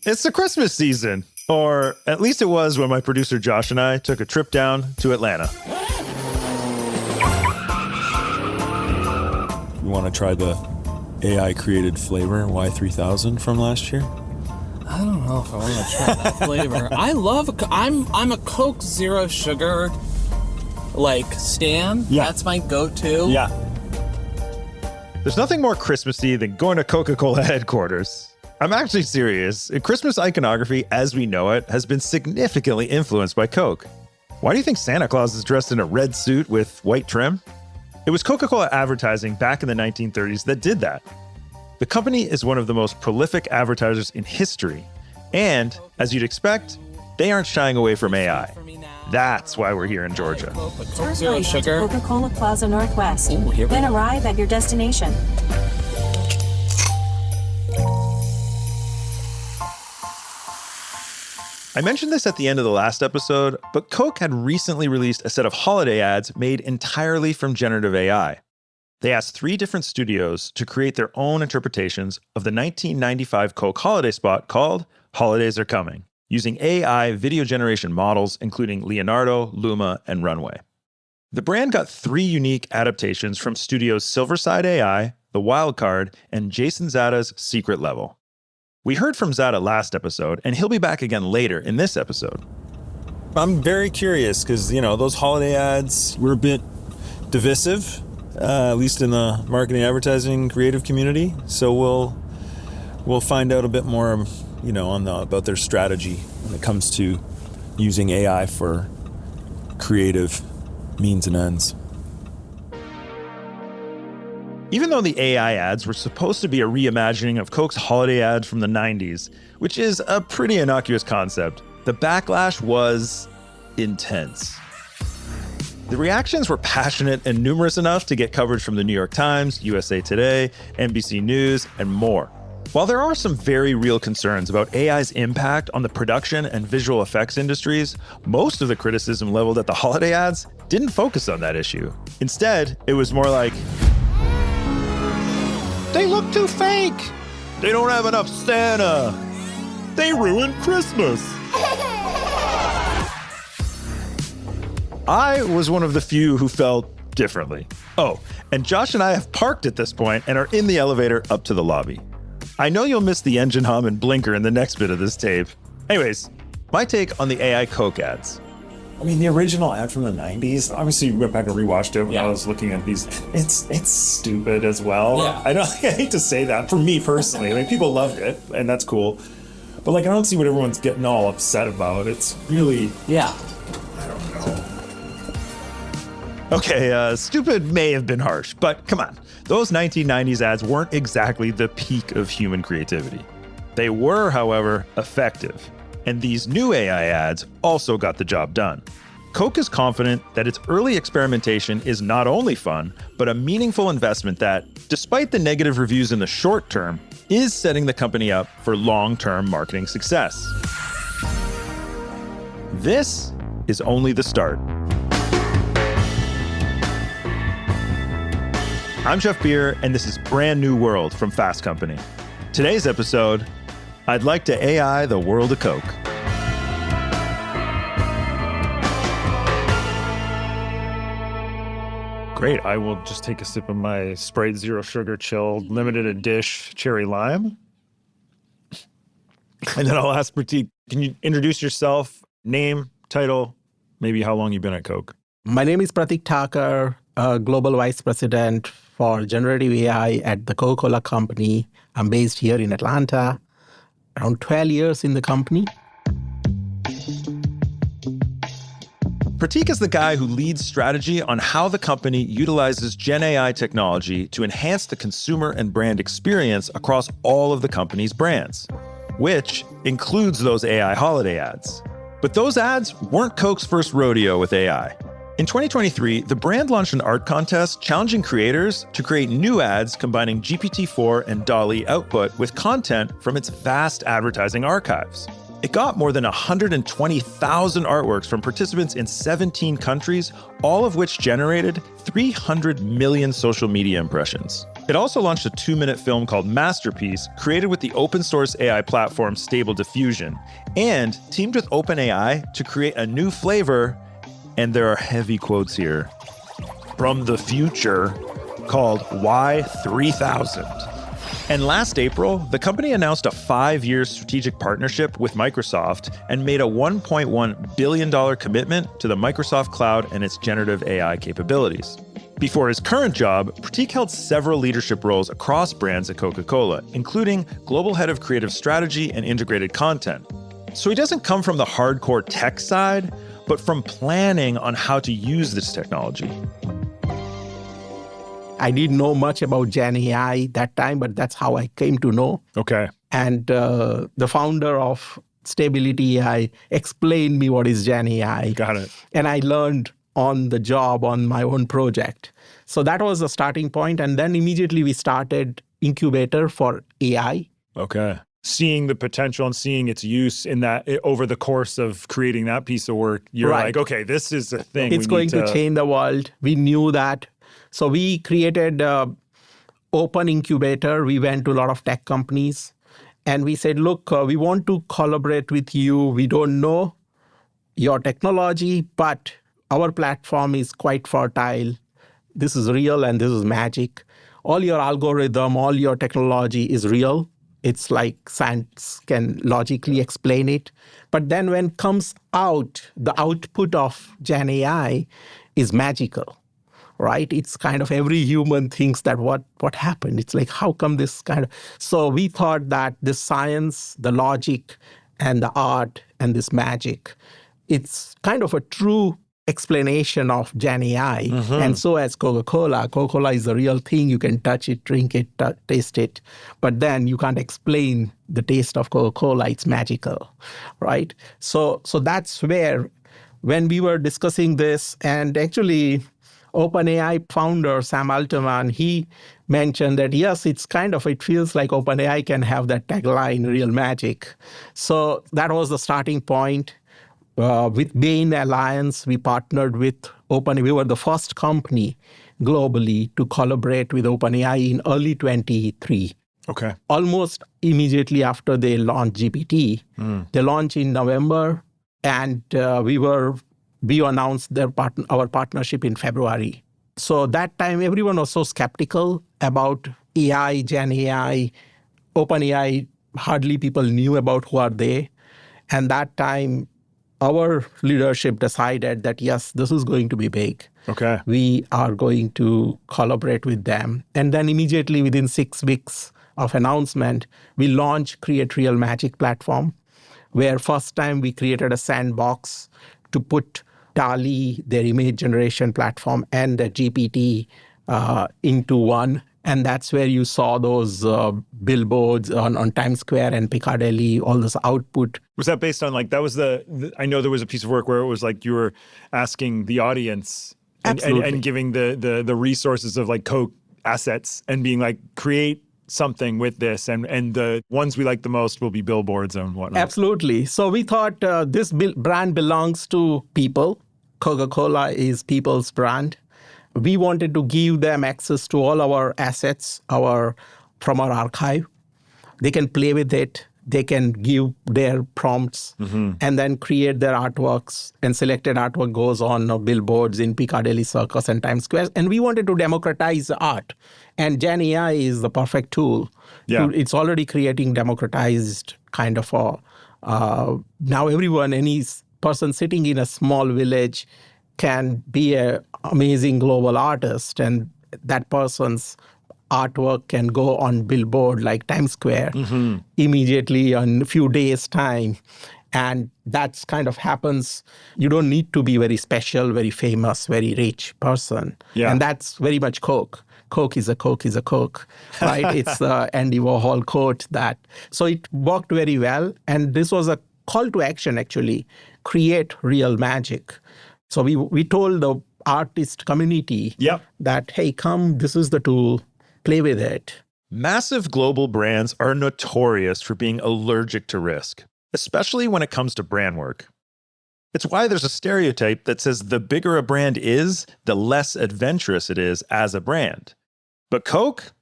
It's the Christmas season, or at least it was when my producer Josh and I took a trip down to Atlanta. You want to try the AI-created flavor Y3000 from last year? I don't know if I want to try that flavor. I'm a Coke Zero Sugar, stan. Yeah. That's my go-to. Yeah. There's nothing more Christmassy than going to Coca-Cola headquarters. I'm actually serious. Christmas iconography, as we know it, has been significantly influenced by Coke. Why do you think Santa Claus is dressed in a red suit with white trim? It was Coca-Cola advertising back in the 1930s that did that. The company is one of the most prolific advertisers in history. And, as you'd expect, they aren't shying away from AI. That's why we're here in Georgia. Coke Zero Sugar. Coca-Cola Plaza Northwest. Ooh, here we Then go. arrive at your destination. I mentioned this at the end of the last episode, but Coke had recently released a set of holiday ads made entirely from generative AI. They asked 3 different studios to create their own interpretations of the 1995 Coke holiday spot called Holidays Are Coming, using AI video generation models including Leonardo, Luma, and Runway. The brand got 3 unique adaptations from studios Silverside AI, The Wildcard, and Jason Zada's Secret Level. We heard from Zada last episode, and he'll be back again later in this episode. I'm very curious because, those holiday ads were a bit divisive, at least in the marketing, advertising, creative community. So we'll find out a bit more, about their strategy when it comes to using AI for creative means and ends. Even though the AI ads were supposed to be a reimagining of Coke's holiday ads from the 90s, which is a pretty innocuous concept, the backlash was intense. The reactions were passionate and numerous enough to get coverage from the New York Times, USA Today, NBC News, and more. While there are some very real concerns about AI's impact on the production and visual effects industries, most of the criticism leveled at the holiday ads didn't focus on that issue. Instead, it was more like, they look too fake. They don't have enough Santa. They ruined Christmas. I was one of the few who felt differently. Oh, and Josh and I have parked at this point and are in the elevator up to the lobby. I know you'll miss the engine hum and blinker in the next bit of this tape. Anyways, my take on the AI Coke ads. I mean, the original ad from the 90s, obviously you went back and rewatched it when I was looking at these. It's stupid as well. Yeah. I hate to say that for me personally. I mean, people loved it and that's cool. But I don't see what everyone's getting all upset about. It's really, Yeah. I don't know. Okay, stupid may have been harsh, but come on. Those 1990s ads weren't exactly the peak of human creativity. They were, however, effective. And these new AI ads also got the job done. Coke is confident that its early experimentation is not only fun, but a meaningful investment that, despite the negative reviews in the short term, is setting the company up for long-term marketing success. This is only the start. I'm Jeff Beer, and this is Brand New World from Fast Company. Today's episode, I'd like to AI the world of Coke. Great, I will just take a sip of my Sprite Zero Sugar Chilled Limited Edition Cherry Lime. And then I'll ask Pratik, can you introduce yourself, name, title, maybe how long you've been at Coke? My name is Pratik Thakur, Global Vice President for Generative AI at the Coca-Cola Company. I'm based here in Atlanta, around 12 years in the company. Pratik is the guy who leads strategy on how the company utilizes Gen AI technology to enhance the consumer and brand experience across all of the company's brands, which includes those AI holiday ads. But those ads weren't Coke's first rodeo with AI. In 2023, the brand launched an art contest challenging creators to create new ads combining GPT-4 and DALL-E output with content from its vast advertising archives. It got more than 120,000 artworks from participants in 17 countries, all of which generated 300 million social media impressions. It also launched a 2-minute film called Masterpiece, created with the open source AI platform Stable Diffusion, and teamed with OpenAI to create a new flavor, and there are heavy quotes here, from the future, called Y3000. And last April, the company announced a 5-year strategic partnership with Microsoft and made a $1.1 billion commitment to the Microsoft Cloud and its generative AI capabilities. Before his current job, Pratik held several leadership roles across brands at Coca-Cola, including global head of creative strategy and integrated content. So he doesn't come from the hardcore tech side, but from planning on how to use this technology. I didn't know much about Gen AI that time, but that's how I came to know. Okay. And the founder of Stability AI explained me what is Gen AI. Got it. And I learned on the job on my own project. So that was the starting point. And then immediately we started incubator for AI. Okay. Seeing the potential and seeing its use in that over the course of creating that piece of work, you're Right. like, okay, this is a thing. It's going to change the world. We knew that. So we created open incubator. We went to a lot of tech companies and we said, look, we want to collaborate with you. We don't know your technology, but our platform is quite fertile. This is real and this is magic. All your algorithm, all your technology is real. It's like science can logically explain it. But then when it comes out, the output of Gen AI is magical, right? It's kind of every human thinks that what happened? It's like, how come this kind of... So we thought that the science, the logic, and the art, and this magic, it's kind of a true explanation of Gen AI. And so as Coca-Cola. Coca-Cola is the real thing. You can touch it, drink it, taste it. But then you can't explain the taste of Coca-Cola. It's magical, right? So that's where, when we were discussing this, and actually OpenAI founder Sam Altman, he mentioned that, yes, it feels like OpenAI can have that tagline, real magic. So that was the starting point. With Bain Alliance, we partnered with OpenAI. We were the first company globally to collaborate with OpenAI in early 23. Okay. Almost immediately after they launched GPT. They launched in November, and we announced our partnership in February. So that time, everyone was so skeptical about AI, Gen AI, OpenAI. Hardly people knew about who are they. And that time, our leadership decided that, yes, this is going to be big. Okay. We are going to collaborate with them. And then immediately within 6 weeks of announcement, we launched Create Real Magic platform, where first time we created a sandbox to put DALL-E, their image generation platform, and the GPT into one. And that's where you saw those billboards on Times Square and Piccadilly, all this output. Was that based on that was I know there was a piece of work where it was like you were asking the audience and giving the resources of Coke assets and being like, create something with this, and the ones we like the most will be billboards and whatnot. Absolutely. So we thought this brand belongs to people. Coca-Cola is people's brand. We wanted to give them access to all our assets from our archive. They can play with it. They can give their prompts and then create their artworks. And selected artwork goes on billboards in Piccadilly Circus and Times Square. And we wanted to democratize art. And Gen AI is the perfect tool. Yeah. It's already creating democratized kind of now any person sitting in a small village can be an amazing global artist, and that person's artwork can go on billboard like Times Square immediately in a few days' time. And that's kind of happens. You don't need to be very special, very famous, very rich person. Yeah. And that's very much Coke. Coke is a Coke is a Coke, right? It's Andy Warhol quote that. So it worked very well. And this was a call to action, actually, create real magic. So we told the artist community that, hey, come, this is the tool, play with it. Massive global brands are notorious for being allergic to risk, especially when it comes to brand work. It's why there's a stereotype that says the bigger a brand is, the less adventurous it is as a brand. But Coke,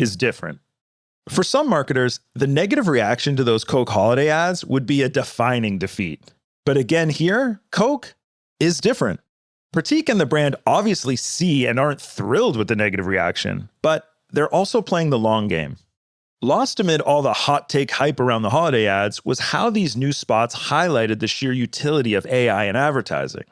is different. For some marketers, the negative reaction to those Coke holiday ads would be a defining defeat. But again here, Coke is different. Pratik and the brand obviously see and aren't thrilled with the negative reaction, but they're also playing the long game. Lost amid all the hot take hype around the holiday ads was how these new spots highlighted the sheer utility of AI in advertising.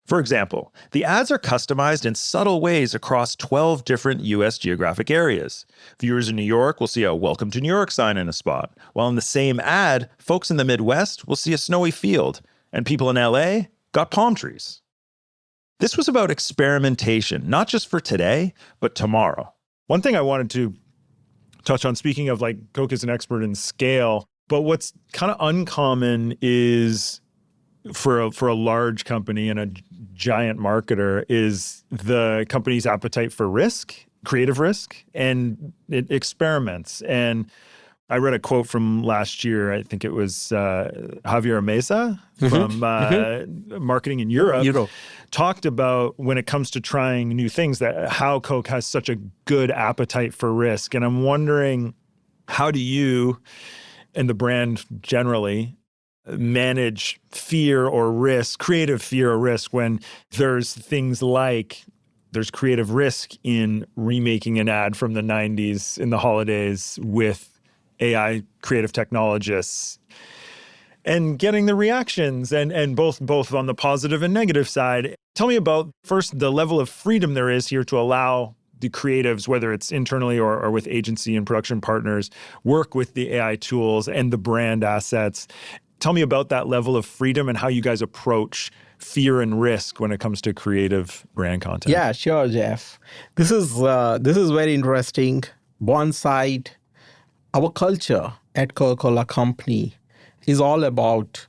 For example, the ads are customized in subtle ways across 12 different US geographic areas. Viewers in New York will see a Welcome to New York sign in a spot, while in the same ad, folks in the Midwest will see a snowy field, and people in LA got palm trees. This was about experimentation, not just for today, but tomorrow. One thing I wanted to touch on, speaking of like Coke is an expert in scale, but what's kind of uncommon is for a large company and a giant marketer is the company's appetite for risk, creative risk, and it experiments. And I read a quote from last year. I think it was Javier Mesa from Marketing in Europe talked about when it comes to trying new things, that how Coke has such a good appetite for risk. And I'm wondering, how do you and the brand generally manage fear or risk, creative fear or risk, when there's things like there's creative risk in remaking an ad from the 90s in the holidays with AI creative technologists and getting the reactions and both on the positive and negative side. Tell me about first the level of freedom there is here to allow the creatives, whether it's internally or with agency and production partners, work with the AI tools and the brand assets. Tell me about that level of freedom and how you guys approach fear and risk when it comes to creative brand content. Yeah, sure, Jeff. This is very interesting. One side, our culture at Coca-Cola Company is all about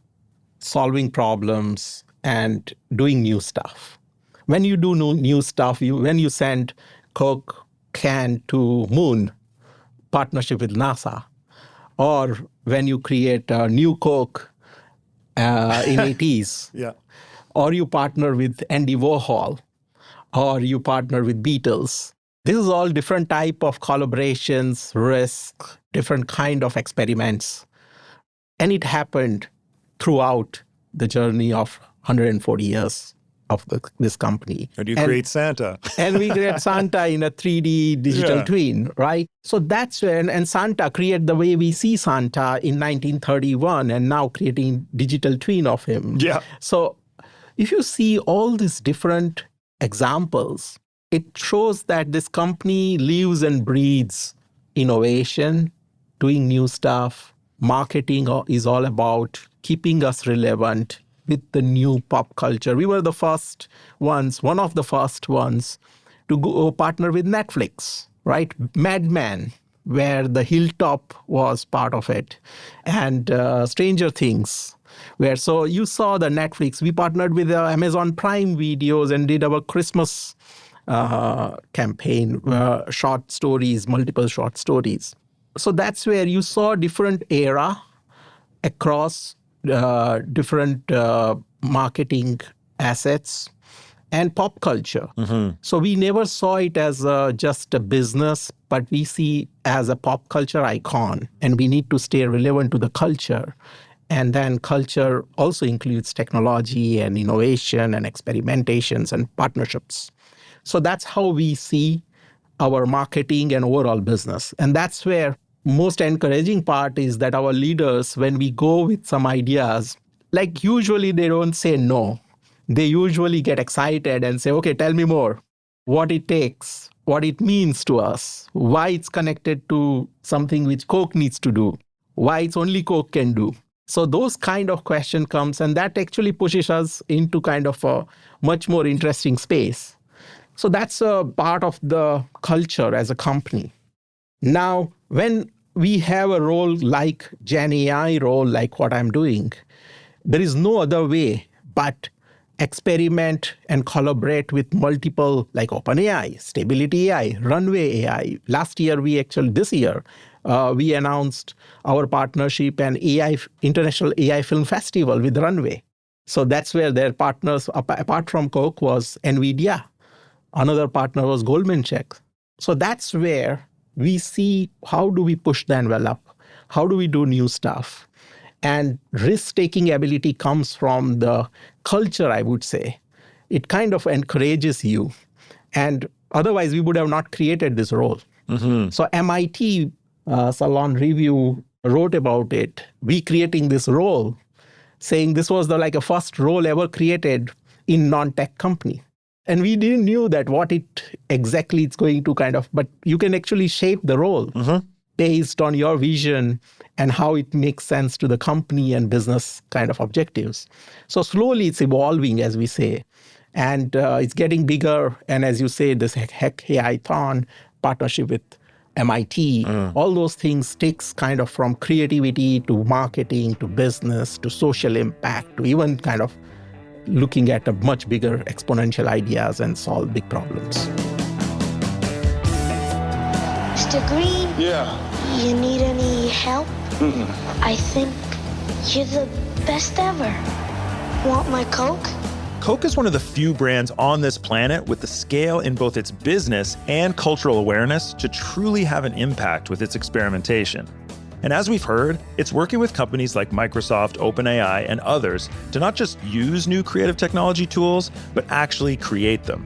solving problems and doing new stuff. When you do new stuff, when you send Coke can to Moon, partnership with NASA, or when you create a new Coke in 80s, yeah, or you partner with Andy Warhol, or you partner with Beatles. This is all different type of collaborations, risk, different kind of experiments. And it happened throughout the journey of 140 years of this company. How do you create Santa? And we create Santa in a 3D digital twin, right? So that's when, and Santa created the way we see Santa in 1931 and now creating digital twin of him. Yeah. So if you see all these different examples, it shows that this company lives and breathes innovation, doing new stuff. Marketing is all about keeping us relevant with the new pop culture. We were the first ones, one of the first ones to go partner with Netflix, right? Mad Men, where the Hilltop was part of it, and Stranger Things, where so you saw the Netflix. We partnered with Amazon Prime Videos and did our Christmas campaign, short stories, multiple short stories. So that's where you saw different era across different marketing assets and pop culture. Mm-hmm. So we never saw it as just a business, but we see as a pop culture icon, and we need to stay relevant to the culture. And then culture also includes technology and innovation and experimentations and partnerships. So that's how we see our marketing and overall business. And that's where most encouraging part is that our leaders, when we go with some ideas, like usually they don't say no. They usually get excited and say, okay, tell me more. What it takes, what it means to us, why it's connected to something which Coke needs to do, why it's only Coke can do. So those kind of question comes, and that actually pushes us into kind of a much more interesting space. So that's a part of the culture as a company. Now, when we have a role like Gen AI role, like what I'm doing, there is no other way but experiment and collaborate with multiple, like OpenAI, Stability AI, Runway AI. This year, we announced our partnership and International AI Film Festival with Runway. So that's where their partners, apart from Coke, was NVIDIA. Another partner was Goldman Sachs. So that's where we see how do we push the envelope? How do we do new stuff? And risk-taking ability comes from the culture, I would say. It kind of encourages you. And otherwise, we would have not created this role. So MIT Salon Review wrote about it, we creating this role, saying this was the like a first role ever created in non-tech company. And we didn't knew that what it exactly it's going to kind of, but you can actually shape the role based on your vision and how it makes sense to the company and business kind of objectives. So slowly it's evolving, as we say, and it's getting bigger. And as you say, this Hack AI-thon partnership with MIT, all those things takes kind of from creativity to marketing to business to social impact to even kind of looking at a much bigger exponential ideas and solve big problems. Mr. Green? Yeah. You need any help? I think you're the best ever. Want my Coke? Coke is one of the few brands on this planet with the scale in both its business and cultural awareness to truly have an impact with its experimentation. And as we've heard, it's working with companies like Microsoft, OpenAI, and others to not just use new creative technology tools, but actually create them.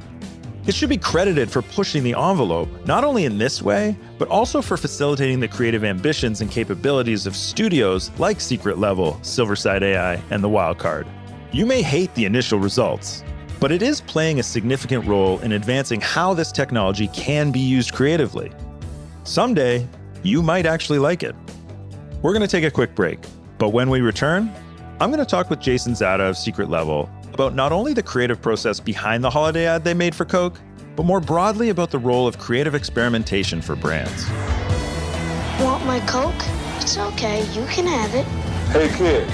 It should be credited for pushing the envelope, not only in this way, but also for facilitating the creative ambitions and capabilities of studios like Secret Level, Silverside AI, and The Wildcard. You may hate the initial results, but it is playing a significant role in advancing how this technology can be used creatively. Someday, you might actually like it. We're going to take a quick break, but when we return, I'm going to talk with Jason Zada of Secret Level about not only the creative process behind the holiday ad they made for Coke, but more broadly about the role of creative experimentation for brands. Want my Coke? It's okay, you can have it. Hey, kid.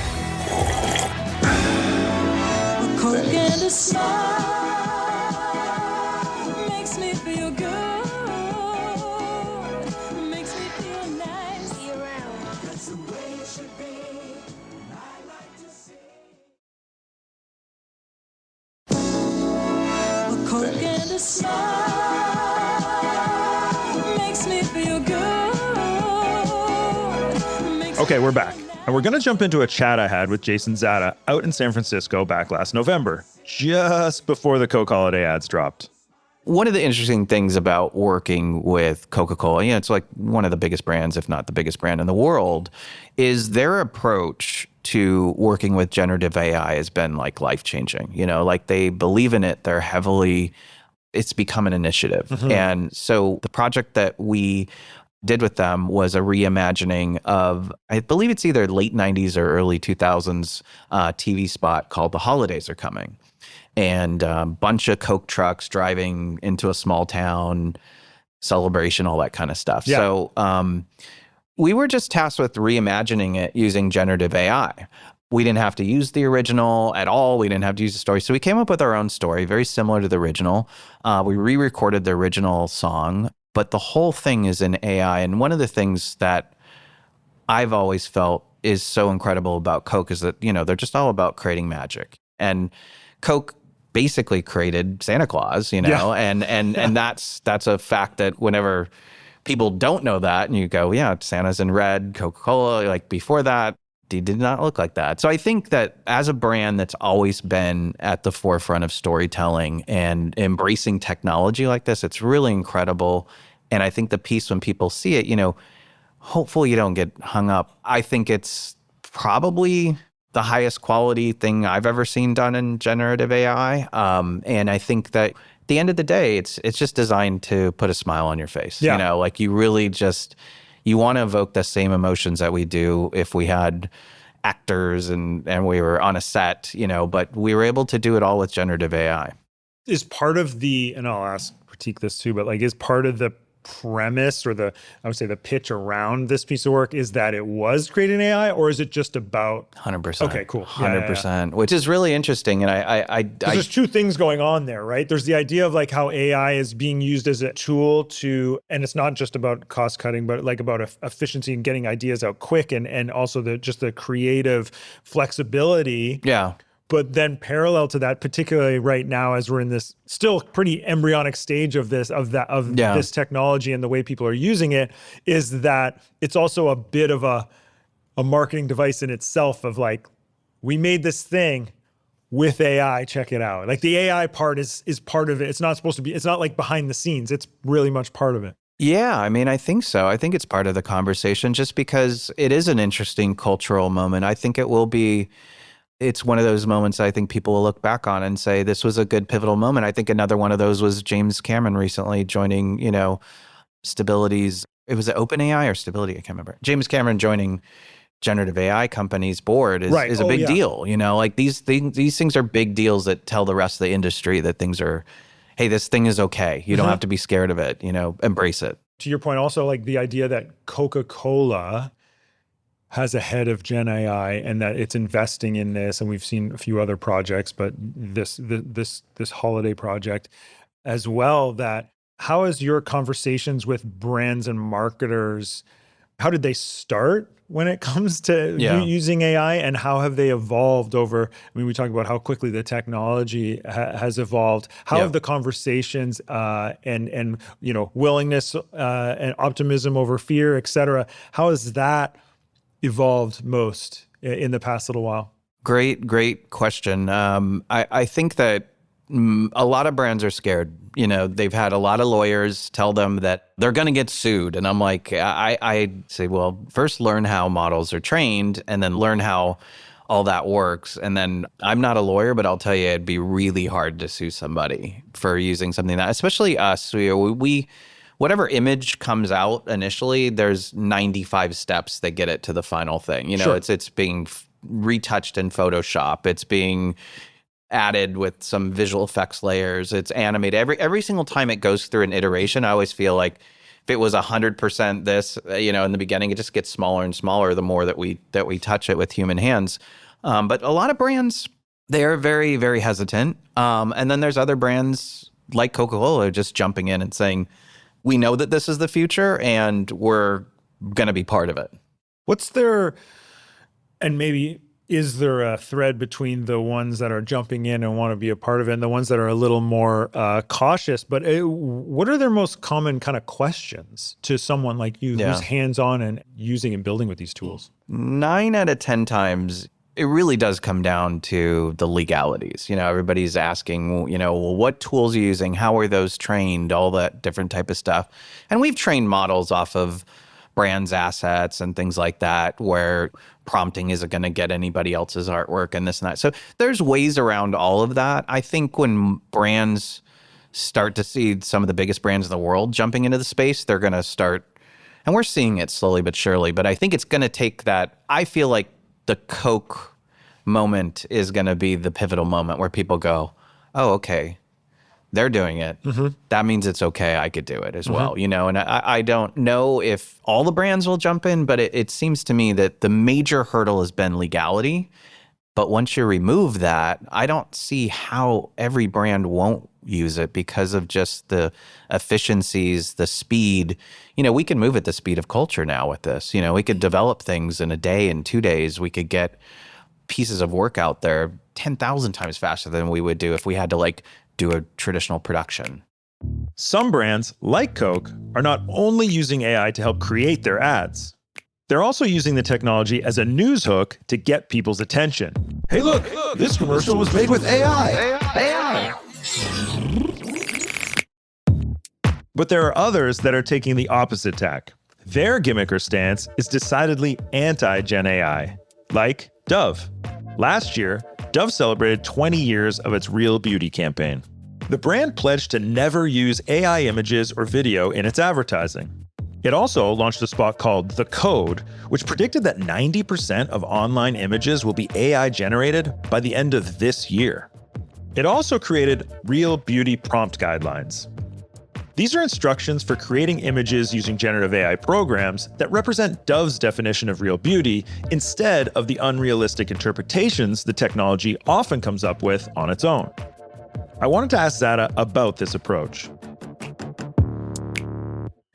Coke and a smile makes me feel good, makes me feel nice. See you around. That's the way it should be. I like to see a Coke and a smile makes me feel good. Okay, we're back. And we're going to jump into a chat I had with Jason Zada out in San Francisco back last November, just before the Coke holiday ads dropped. One of the interesting things about working with Coca-Cola, it's like one of the biggest brands, if not the biggest brand in the world, is their approach to working with generative AI has been like life-changing. Like they believe in it. It's become an initiative. And so the project that we did with them was a reimagining of, I believe it's either late 90s or early 2000s TV spot called The Holidays Are Coming. And a bunch of Coke trucks driving into a small town, celebration, all that kind of stuff. Yeah. So we were just tasked with reimagining it using generative AI. We didn't have to use the original at all. We didn't have to use the story. So we came up with our own story, very similar to the original. We re-recorded the original song, but the whole thing is in AI. And one of the things that I've always felt is so incredible about Coke is that, they're just all about creating magic. And Coke basically created Santa Claus, and that's a fact that whenever people don't know that and you go, yeah, Santa's in red, Coca-Cola, like before that, they did not look like that. So I think that as a brand that's always been at the forefront of storytelling and embracing technology like this, it's really incredible. And I think the piece when people see it, hopefully you don't get hung up. I think it's probably the highest quality thing I've ever seen done in generative AI. And I think that at the end of the day, it's just designed to put a smile on your face. Yeah. Like you really just, you want to evoke the same emotions that we do if we had actors and we were on a set, but we were able to do it all with generative AI. Is part of and I'll critique this too, but is part of the premise or I would say the pitch around this piece of work is that it was created in AI, or is it just about 100%? Okay, cool. 100%, which is really interesting. And there's two things going on there, right? There's the idea of how AI is being used as a tool to, and it's not just about cost cutting, but about efficiency and getting ideas out quick, and also the creative flexibility. Yeah. But then parallel to that, particularly right now, as we're in this still pretty embryonic stage of this technology and the way people are using it, is that it's also a bit of a marketing device in itself of like, we made this thing with AI, check it out. Like the AI part is part of it. It's not supposed to be, it's not like behind the scenes. It's really much part of it. Yeah, I mean, I think so. I think it's part of the conversation just because it is an interesting cultural moment. I think it will be. It's one of those moments I think people will look back on and say, this was a good pivotal moment. I think another one of those was James Cameron recently joining, Stability's, it was OpenAI or Stability, I can't remember. James Cameron joining generative AI company's board is a big deal. Like these things are big deals that tell the rest of the industry that things are, hey, this thing is okay. You don't have to be scared of it, embrace it. To your point, also like the idea that Coca-Cola has a head of Gen AI and that it's investing in this, and we've seen a few other projects, but this holiday project as well. That how has your conversations with brands and marketers, how did they start when it comes to using AI, and how have they evolved over? I mean, we talk about how quickly the technology has evolved. How have the conversations and willingness and optimism over fear, et cetera, how has that evolved most in the past little while? Great question. I think that a lot of brands are scared. They've had a lot of lawyers tell them that they're going to get sued. And I'm like, I say, well, first learn how models are trained and then learn how all that works. And then I'm not a lawyer, but I'll tell you, it'd be really hard to sue somebody for using something that, especially us, we whatever image comes out initially, there's 95 steps that get it to the final thing. It's being retouched in Photoshop. It's being added with some visual effects layers. It's animated. Every single time it goes through an iteration, I always feel like if it was 100% this, in the beginning, it just gets smaller and smaller the more that we touch it with human hands. But a lot of brands, they are very, very hesitant. And then there's other brands like Coca-Cola just jumping in and saying, we know that this is the future and we're going to be part of it. What's there, and maybe is there a thread between the ones that are jumping in and want to be a part of it and the ones that are a little more cautious? But what are their most common kind of questions to someone like you who's hands-on and using and building with these tools? 9 out of 10 times, it really does come down to the legalities. Everybody's asking, well, what tools are you using? How are those trained? All that different type of stuff. And we've trained models off of brands' assets and things like that, where prompting isn't going to get anybody else's artwork and this and that. So there's ways around all of that. I think when brands start to see some of the biggest brands in the world jumping into the space, they're going to start, and we're seeing it slowly but surely, but I think it's going to take that. I feel like the Coke moment is going to be the pivotal moment where people go, oh, okay, they're doing it. That means it's okay. I could do it as well, and I don't know if all the brands will jump in, but it seems to me that the major hurdle has been legality. But once you remove that, I don't see how every brand won't use it because of just the efficiencies, the speed. We can move at the speed of culture now with this. We could develop things in a day, in 2 days. We could get pieces of work out there 10,000 times faster than we would do if we had to do a traditional production. Some brands, like Coke, are not only using AI to help create their ads, they're also using the technology as a news hook to get people's attention. Hey, look, this commercial was made with AI. But there are others that are taking the opposite tack. Their gimmick or stance is decidedly anti-Gen AI, like Dove. Last year, Dove celebrated 20 years of its Real Beauty campaign. The brand pledged to never use AI images or video in its advertising. It also launched a spot called The Code, which predicted that 90% of online images will be AI generated by the end of this year. It also created Real Beauty prompt guidelines. These are instructions for creating images using generative AI programs that represent Dove's definition of real beauty instead of the unrealistic interpretations the technology often comes up with on its own. I wanted to ask Zada about this approach.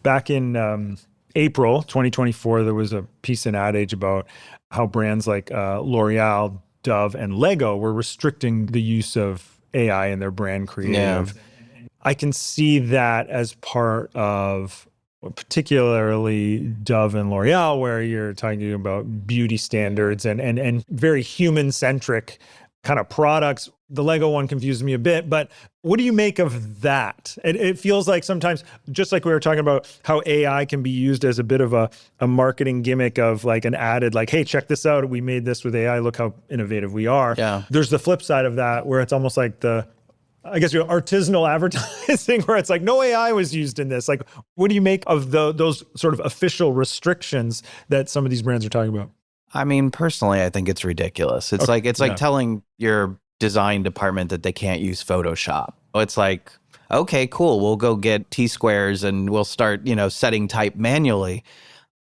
Back in April 2024, there was a piece in Ad Age about how brands like L'Oreal Dove and Lego were restricting the use of AI in their brand creative. Yeah. I can see that as part of particularly Dove and L'Oreal, where you're talking about beauty standards and very human-centric kind of products. The Lego one confused me a bit, but what do you make of that? It feels like sometimes, just like we were talking about how AI can be used as a bit of a marketing gimmick of like an added like, hey, check this out. We made this with AI. Look how innovative we are. Yeah. There's the flip side of that where it's almost like artisanal advertising where it's like no AI was used in this. Like, what do you make of those sort of official restrictions that some of these brands are talking about? I mean, personally, I think it's ridiculous. It's like telling your design department that they can't use Photoshop. It's like, okay, cool. We'll go get T-squares and we'll start, setting type manually.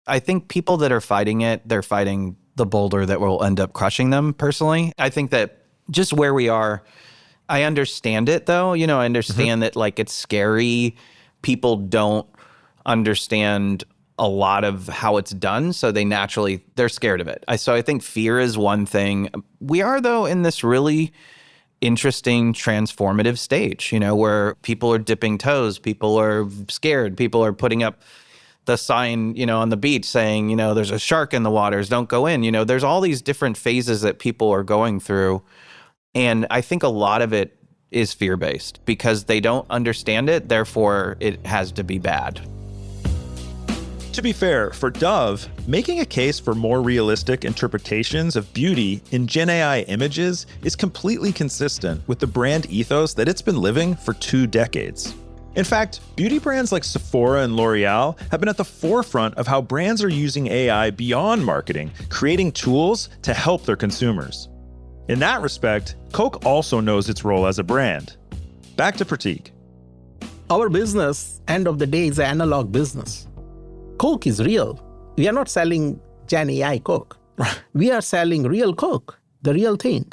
I think people that are fighting it, they're fighting the boulder that will end up crushing them personally. I think that just where we are, I understand it though. I understand that like it's scary. People don't understand a lot of how it's done. So they're scared of it. So I think fear is one thing. We are though in this really interesting transformative stage, where people are dipping toes, people are scared, people are putting up the sign, on the beach saying, there's a shark in the waters, don't go in. There's all these different phases that people are going through. And I think a lot of it is fear-based because they don't understand it, therefore it has to be bad. To be fair, for Dove, making a case for more realistic interpretations of beauty in Gen AI images is completely consistent with the brand ethos that it's been living for 2 decades. In fact, beauty brands like Sephora and L'Oreal have been at the forefront of how brands are using AI beyond marketing, creating tools to help their consumers. In that respect, Coke also knows its role as a brand. Back to Pratik. Our business, end of the day, is an analog business. Coke is real. We are not selling Gen AI Coke. We are selling real Coke, the real thing.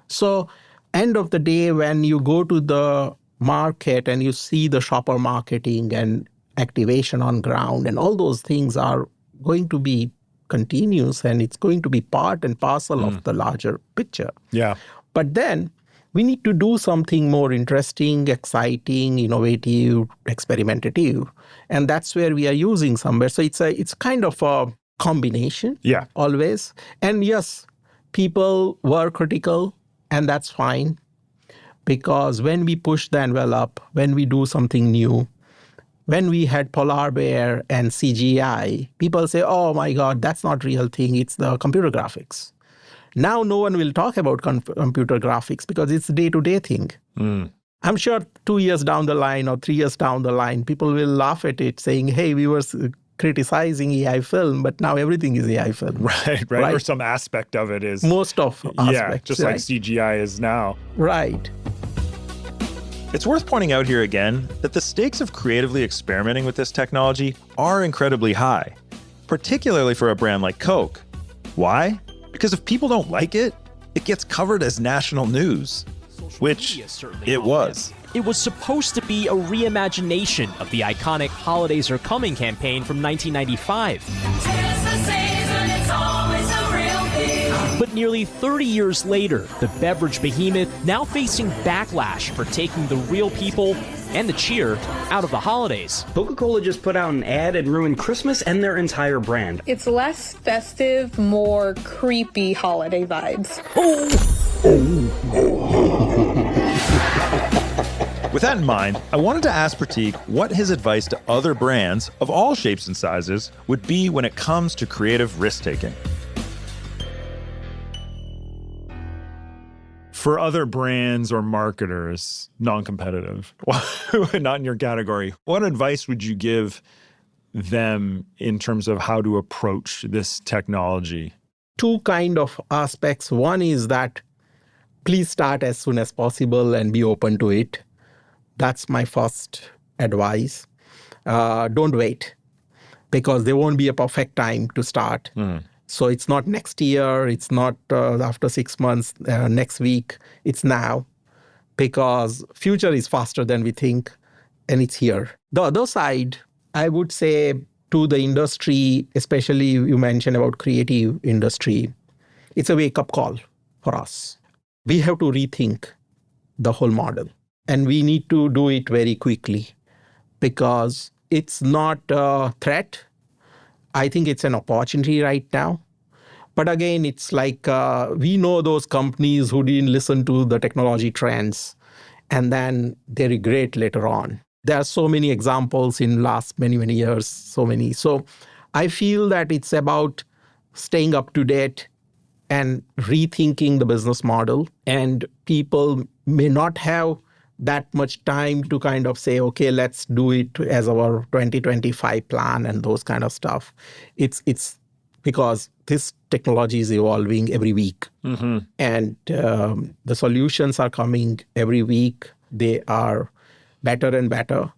So, end of the day, when you go to the market and you see the shopper marketing and activation on ground and all those things are going to be continuous and it's going to be part and parcel of the larger picture. Yeah. But then we need to do something more interesting, exciting, innovative, experimentative. And that's where we are using somewhere. So it's kind of a combination always. And yes, people were critical and that's fine. Because when we push the envelope, when we do something new, when we had polar bear and CGI, people say, oh my God, that's not real thing. It's the computer graphics. Now no one will talk about computer graphics because it's a day-to-day thing. I'm sure 2 years down the line or 3 years down the line, people will laugh at it saying, hey, we were criticizing AI film, but now everything is AI film. Right? Or some aspect of it is. Most of aspects. Yeah, just like CGI is now. Right. It's worth pointing out here again that the stakes of creatively experimenting with this technology are incredibly high, particularly for a brand like Coke. Why? Because if people don't like it, it gets covered as national news, which it was. It was supposed to be a reimagination of the iconic Holidays Are Coming campaign from 1995. But nearly 30 years later, the beverage behemoth now facing backlash for taking the real people and the cheer out of the holidays. Coca-Cola just put out an ad and ruined Christmas and their entire brand. It's less festive, more creepy holiday vibes. With that in mind, I wanted to ask Pratik what his advice to other brands of all shapes and sizes would be when it comes to creative risk-taking. For other brands or marketers, non-competitive, not in your category, what advice would you give them in terms of how to approach this technology? 2 kind of aspects. One is that please start as soon as possible and be open to it. That's my first advice. Don't wait because there won't be a perfect time to start. So it's not next year, it's not after 6 months, next week, it's now because future is faster than we think and it's here. The other side, I would say to the industry, especially you mentioned about creative industry, it's a wake-up call for us. We have to rethink the whole model. And we need to do it very quickly because it's not a threat. I think it's an opportunity right now. But again, it's like we know those companies who didn't listen to the technology trends and then they regret later on. There are so many examples in last many, many years, so many. So I feel that it's about staying up to date and rethinking the business model. And people may not have that much time to kind of say, okay, let's do it as our 2025 plan and those kind of stuff. It's because this technology is evolving every week. Mm-hmm. And the solutions are coming every week. They are better and better.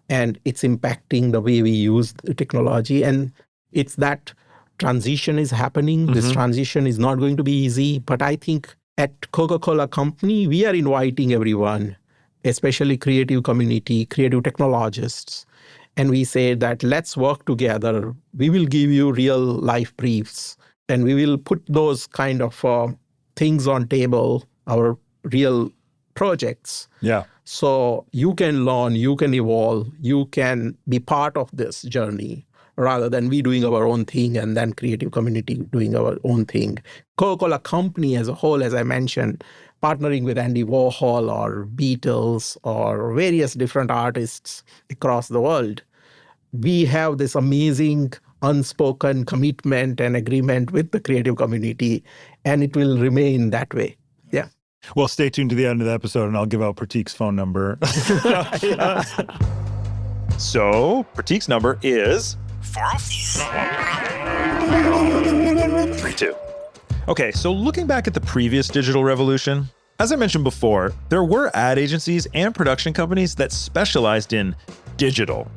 And it's impacting the way we use the technology. And it's that transition is happening. Mm-hmm. This transition is not going to be easy. But I think at Coca-Cola Company, we are inviting everyone, especially creative community, creative technologists. And we say that let's work together. We will give you real life briefs and we will put those kind of things on table, our real projects. Yeah. So you can learn, you can evolve, you can be part of this journey rather than we doing our own thing and then creative community doing our own thing. Coca-Cola Company as a whole, as I mentioned, partnering with Andy Warhol or Beatles or various different artists across the world, we have this amazing unspoken commitment and agreement with the creative community, and it will remain that way. Yeah. Well, stay tuned to the end of the episode, and I'll give out Pratik's phone number. So, Pratik's number is 404-32. Okay, so looking back at the previous digital revolution, as I mentioned before, there were ad agencies and production companies that specialized in digital.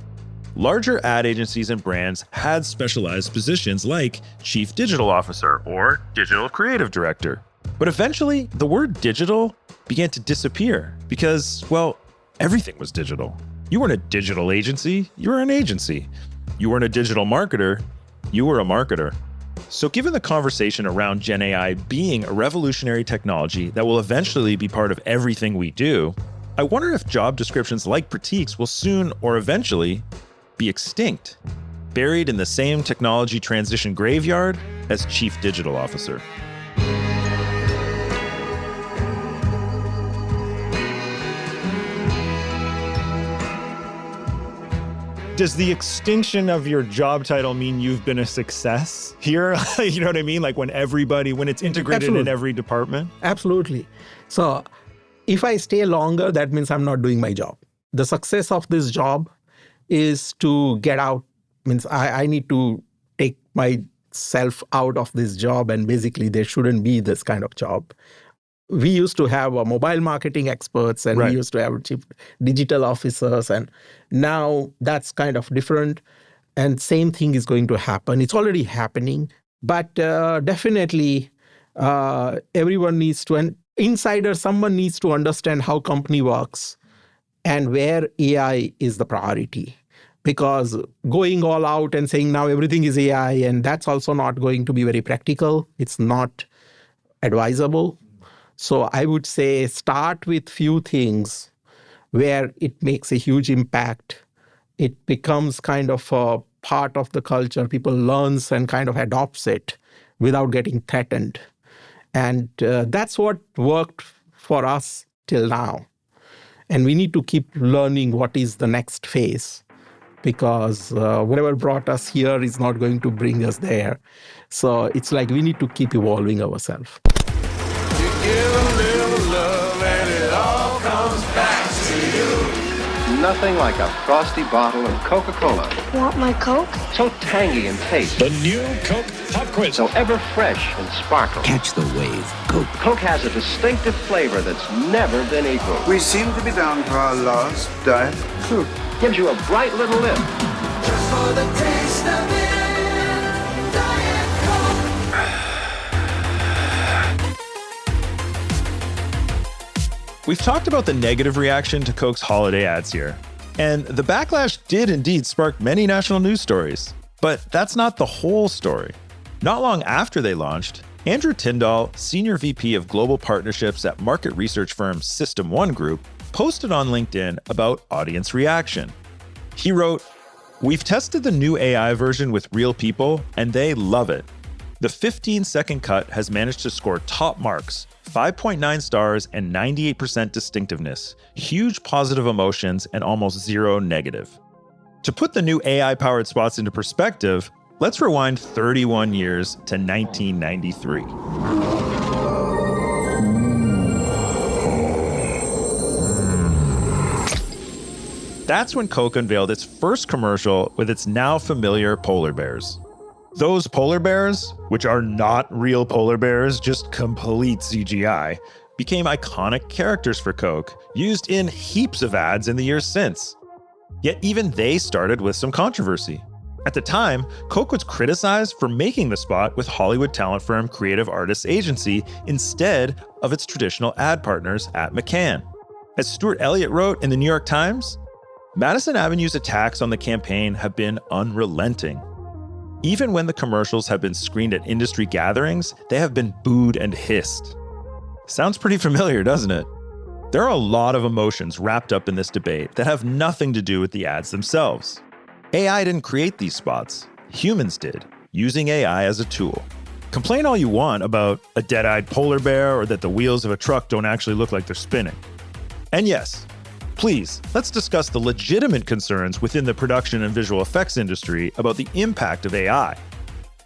Larger ad agencies and brands had specialized positions like Chief Digital Officer or Digital Creative Director. But eventually, the word digital began to disappear because, well, everything was digital. You weren't a digital agency, you were an agency. You weren't a digital marketer, you were a marketer. So given the conversation around Gen AI being a revolutionary technology that will eventually be part of everything we do, I wonder if job descriptions like Pratik's will soon or eventually be extinct, buried in the same technology transition graveyard as Chief Digital Officer. Does the extinction of your job title mean you've been a success here? You know what I mean? Like when it's integrated Absolutely. in every department? Absolutely. So if I stay longer, that means I'm not doing my job. The success of this job is to get out, means I need to take myself out of this job, and basically there shouldn't be this kind of job. We used to have mobile marketing experts and Right. we used to have chief digital officers, and now that's kind of different. And same thing is going to happen. It's already happening, but definitely everyone needs to, an insider, someone needs to understand how company works and where AI is the priority. Because going all out and saying now everything is AI, and that's also not going to be very practical. It's not advisable. So I would say start with few things where it makes a huge impact. It becomes kind of a part of the culture. People learns and kind of adopts it without getting threatened. And that's what worked for us till now. And we need to keep learning what is the next phase, because whatever brought us here is not going to bring us there. So it's like we need to keep evolving ourselves. You give a little love and it all comes back to you. Nothing like a frosty bottle of Coca-Cola. Want my Coke? So tangy in taste. The new Coke Pop Quiz. So ever fresh and sparkling. Catch the wave, Coke. Coke has a distinctive flavor that's never been equaled. We seem to be down to our last Diet Coke. Gives you a bright little lift. Just for the taste of it. Diet Coke. We've talked about the negative reaction to Coke's holiday ads here, and the backlash did indeed spark many national news stories. But that's not the whole story. Not long after they launched, Andrew Tyndall, Senior VP of Global Partnerships at market research firm System 1 Group, posted on LinkedIn about audience reaction. He wrote, "We've tested the new AI version with real people, and they love it. The 15-second cut has managed to score top marks, 5.9 stars and 98% distinctiveness, huge positive emotions, and almost zero negative." To put the new AI-powered spots into perspective, let's rewind 31 years to 1993. That's when Coke unveiled its first commercial with its now familiar polar bears. Those polar bears, which are not real polar bears, just complete CGI, became iconic characters for Coke, used in heaps of ads in the years since. Yet even they started with some controversy. At the time, Coke was criticized for making the spot with Hollywood talent firm Creative Artists Agency instead of its traditional ad partners at McCann. As Stuart Elliott wrote in the New York Times, Madison Avenue's attacks on the campaign have been unrelenting. Even when the commercials have been screened at industry gatherings, they have been booed and hissed. Sounds pretty familiar, doesn't it? There are a lot of emotions wrapped up in this debate that have nothing to do with the ads themselves. AI didn't create these spots. Humans did, using AI as a tool. Complain all you want about a dead-eyed polar bear or that the wheels of a truck don't actually look like they're spinning. And yes, please, let's discuss the legitimate concerns within the production and visual effects industry about the impact of AI.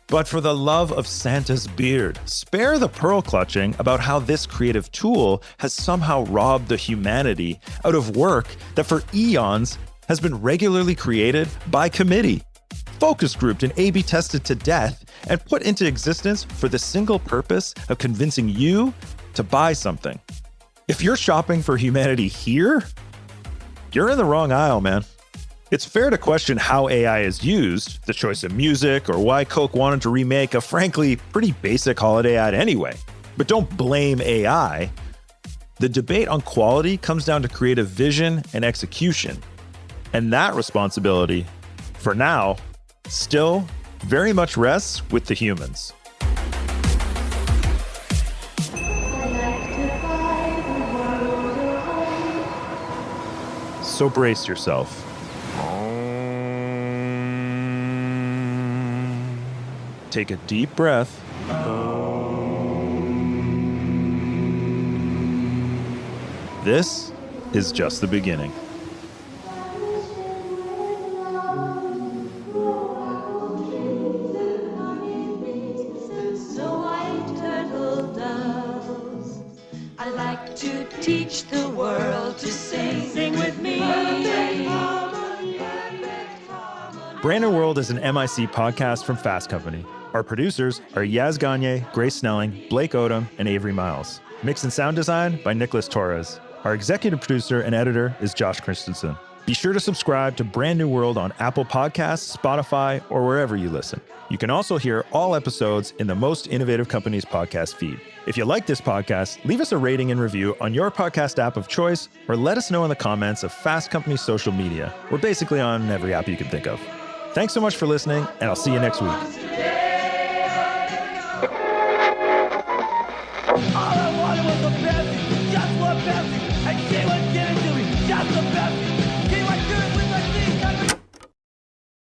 But for the love of Santa's beard, spare the pearl clutching about how this creative tool has somehow robbed the humanity out of work that for eons has been regularly created by committee, focus grouped and A/B tested to death, and put into existence for the single purpose of convincing you to buy something. If you're shopping for humanity here, you're in the wrong aisle, man. It's fair to question how AI is used, the choice of music, or why Coke wanted to remake a frankly pretty basic holiday ad anyway. But don't blame AI. The debate on quality comes down to creative vision and execution. And that responsibility, for now, still very much rests with the humans. So brace yourself. Take a deep breath. This is just the beginning. I like to teach the world to sing. Sing with me. Brand New World is an MIC podcast from Fast Company. Our producers are Yaz Gagne, Grace Snelling, Blake Odom, and Avery Miles. Mix and sound design by Nicholas Torres. Our executive producer and editor is Josh Christensen. Be sure to subscribe to Brand New World on Apple Podcasts, Spotify, or wherever you listen. You can also hear all episodes in the Most Innovative Companies podcast feed. If you like this podcast, leave us a rating and review on your podcast app of choice, or let us know in the comments of Fast Company's social media. We're basically on every app you can think of. Thanks so much for listening, and I'll see you next week.